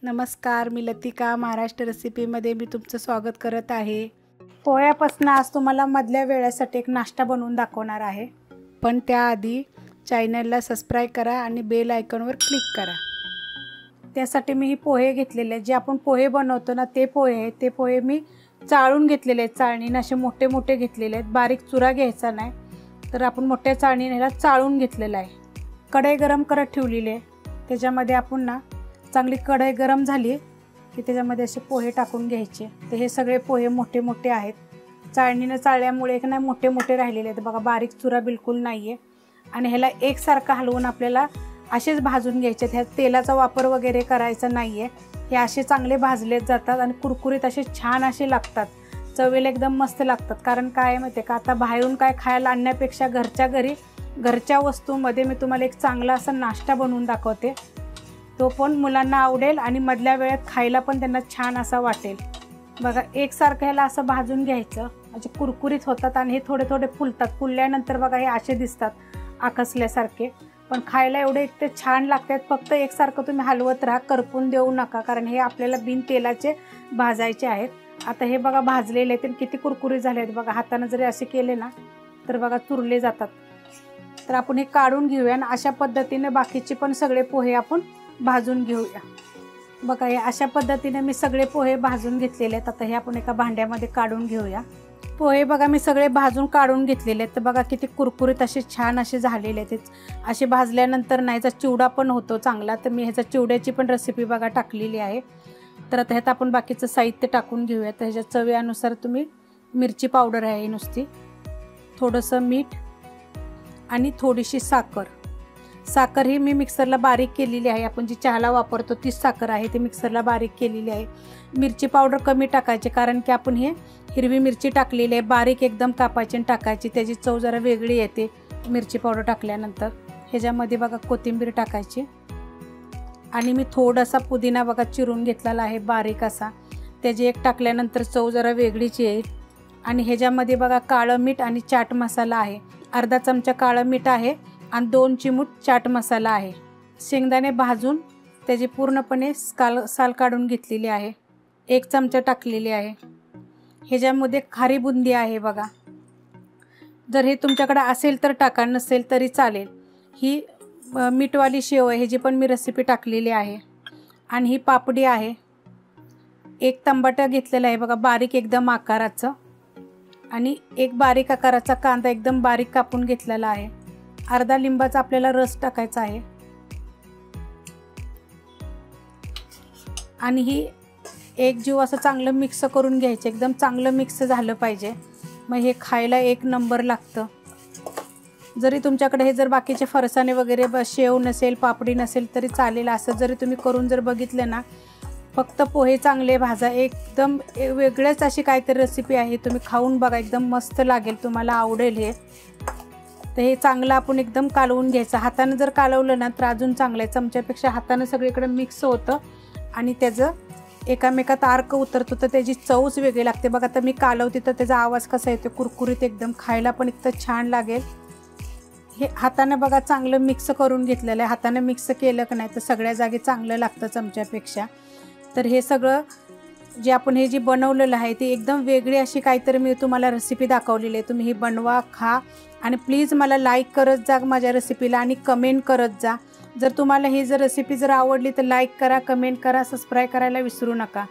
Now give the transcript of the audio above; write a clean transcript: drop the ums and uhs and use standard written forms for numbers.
नमस्कार, मी लतिका महाराष्ट्र रेसिपीमध्ये मी तुमचं स्वागत करत आहे। पोह्यापासून आज तुम्हाला मधल्या वेळेसाठी एक नाश्ता बनवून दाखवणार आहे, पण त्याआधी चॅनलला सबस्क्राइब करा आणि बेल आयकॉनवर क्लिक करा। त्यासाठी मी ही पोहे घेतलेले जे आपण पोहे बनवतो ना ते पोहे मी चाळून घेतलेले आहेत। चाळणीने असे मोठे मोठे घेतलेले आहेत, बारीक चुरा घ्यायचा नाही, तर आपण मोठ्या चाळणीने ह्याला चाळून घेतलेला आहे। कढई गरम करत ठेवलेली आहे, त्याच्यामध्ये आपण ना चांगली कढई गरम झाली की त्याच्यामध्ये असे पोहे टाकून घ्यायचे। तर हे सगळे पोहे मोठे मोठे आहेत, चाळणीने चाळल्यामुळे एक नाही मोठे मोठे राहिलेले आहेत बघा, बारीक चुरा बिलकुल नाही आहे। आणि ह्याला एकसारखं हलवून आपल्याला असेच भाजून घ्यायचे, ह्यात तेलाचा वापर वगैरे करायचा नाही आहे। हे असे चांगले भाजले जातात आणि कुरकुरीत असे छान असे लागतात, चवीला एकदम मस्त लागतात। कारण काय आहे माहिती आहे का, आता बाहेरून काय खायला आणण्यापेक्षा घरच्या घरी घरच्या वस्तूंमध्ये मी तुम्हाला एक चांगला असा नाश्ता बनवून दाखवते, तो पण मुलांना आवडेल आणि मधल्या वेळेत खायला पण त्यांना छान असा वाटेल। बघा एकसारखं ह्याला असं भाजून घ्यायचं, म्हणजे कुरकुरीत होतात आणि हे थोडे थोडे फुलतात। फुलल्यानंतर बघा हे असे दिसतात आकसल्यासारखे, पण खायला एवढे एक ते छान लागतात। फक्त एकसारखं तुम्ही हलवत राहा, करपून देऊ नका, कारण हे आपल्याला बिन तेलाचे भाजायचे आहेत। आता हे बघा भाजलेले आहेत, किती कुरकुरीत झाले आहेत बघा, हाताने जरी असे केले ना तर बघा चुरले जातात। तर आपण हे काढून घेऊया आणि अशा पद्धतीने बाकीचे पण सगळे पोहे आपण भाजून घेऊया। बघा हे अशा पद्धतीने मी सगळे पोहे भाजून घेतलेले आहेत। आता हे आपण एका भांड्यामध्ये काढून घेऊया। पोहे बघा मी सगळे भाजून काढून घेतलेले आहेत, तर बघा किती कुरकुरीत असे छान असे झालेले आहेत। असे भाजल्यानंतर ना ह्याचा चिवडा पण होतो चांगला, तर मी ह्याचा चिवड्याची पण रेसिपी बघा टाकलेली आहे। तर आता ह्यात आपण बाकीचं साहित्य टाकून घेऊया। तर ह्याच्या चवीनुसार तुम्ही मिरची पावडर आहे नुसती, थोडंसं मीठ आणि थोडीशी साखर। साखर ही मी मिक्सरला बारीक केलेली आहे, आपण जी चहाला वापरतो तीच साखर आहे, ती मिक्सरला बारीक केलेली आहे। मिरची पावडर कमी टाकायची, कारण की आपण हे हिरवी मिरची टाकलेली आहे, बारीक एकदम कापायची आणि टाकायची, त्याची चव जरा वेगळी येते मिरची पावडर टाकल्यानंतर। ह्याच्यामध्ये बघा कोथिंबीर टाकायची आणि मी थोडासा पुदिना बघा चिरून घेतलेला आहे बारीक असा, त्याची एक टाकल्यानंतर चव जरा वेगळीच येईल। आणि ह्याच्यामध्ये बघा काळं मीठ आणि चाट मसाला आहे, अर्धा चमचा काळं मीठ आहे आणि 2 चिमूट चाट मसाला आहे। शेंगदाणे भाजून त्याची पूर्णपणे साल काढून घेतलेली आहे, 1 चमचा टाकलेली आहे। ह्याच्यामध्ये खारी बुंदी आहे बघा, जर हे तुमच्याकडे असेल तर टाका, नसेल तरी चालेल। ही मीठवाली शेव आहे, ह्याची पण मी रेसिपी टाकलेली आहे। आणि ही पापडी आहे, 1 टमाटर घेतलेला आहे बघा बारीक एकदम आकाराचं, आणि 1 बारीक आकाराचा कांदा एकदम बारीक कापून घेतलेला आहे। अर्धा लिंबाचा आपल्याला रस टाकायचा आहे आणि ही एक जीव असं चांगलं मिक्स करून घ्यायचं, एकदम चांगलं मिक्स झालं पाहिजे, मग हे खायला एक नंबर लागतं। जरी तुमच्याकडे हे जर बाकीचे फरसाणे वगैरे शेव नसेल, पापडी नसेल तरी चालेल, असं जरी तुम्ही करून जर बघितलं ना, फक्त पोहे चांगले भाजा, एकदम वेगळेच अशी काहीतरी रेसिपी आहे, तुम्ही खाऊन बघा, एकदम मस्त लागेल, तुम्हाला आवडेल हे। तर हे चांगलं आपण एकदम कालवून घ्यायचं, हाताने जर कालवलं ना तर अजून चांगलं आहे, चमच्यापेक्षा हाताने सगळीकडे मिक्स होतं आणि त्याचं एकामेकात अर्क उतरतो, तर त्याची चवच वेगळी लागते बघा। तर मी कालवते तर त्याचा आवाज कसा येतो, कुरकुरीत एकदम, खायला पण इतकं छान लागेल। हे हाताने बघा चांगलं मिक्स करून घेतलेलं आहे, हाताने मिक्स केलं की नाही तर सगळ्या जागी चांगलं लागतं चमच्यापेक्षा। तर हे सगळं जे आपण हे जे बनवलेलं आहे ती एकदम वेगळी अशी काहीतरी मी तुम्हाला रेसिपी दाखवलेली आहे, तुम्ही ही बनवा, खा आणि प्लीज मला लाईक करत जा माझ्या रेसिपीला आणि कमेंट करत जा। जर तुम्हाला ही जर रेसिपी जर आवडली तर लाईक करा, कमेंट करा, सबस्क्राईब करायला विसरू नका।